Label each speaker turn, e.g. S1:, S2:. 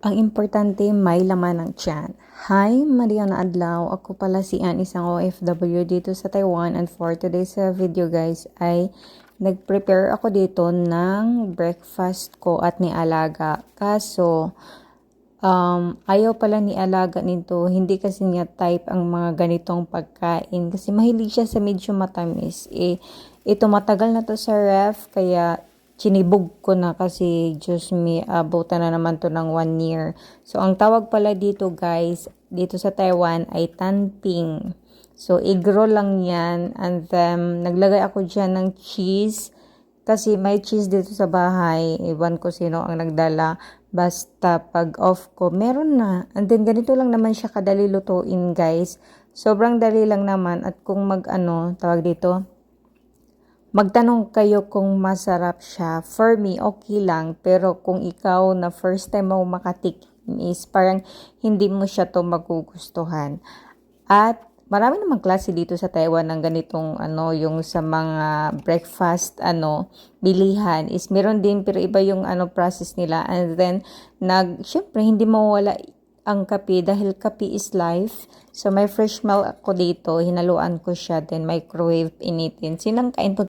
S1: Ang importante, may laman ng tiyan. Hi, Mariana Adlaw. Ako pala si Ann, isang OFW dito sa Taiwan. And for today's video guys, ay nag-prepare ako dito ng breakfast ko at ni Alaga. Kaso, ayaw pala ni Alaga nito. Hindi kasi niya type ang mga ganitong pagkain. Kasi mahilig siya sa medyo matamis. Ito matagal na to sa ref, kaya chinibog ko na kasi Diyos me, abutan na naman to ng 1 year. So, ang tawag pala dito guys, dito sa Taiwan ay tanping. So, egg roll lang yan. And then, naglagay ako dyan ng cheese. Kasi may cheese dito sa bahay. Iwan ko sino ang nagdala. Basta pag off ko, meron na. And then, ganito lang naman siya kadali lutuin guys. Sobrang dali lang naman. At kung tawag dito, magtanong kayo kung masarap siya. For me, okay lang. Pero kung ikaw na first time mo makatikim is parang hindi mo siya to magugustuhan. At marami namang klase dito sa Taiwan ng ganitong yung sa mga breakfast bilihan is meron din pero iba yung process nila. And then syempre hindi mawala ang kape dahil kape is life. So may fresh milk ako dito, hinaluan ko siya, then microwave initin. Sinang kain po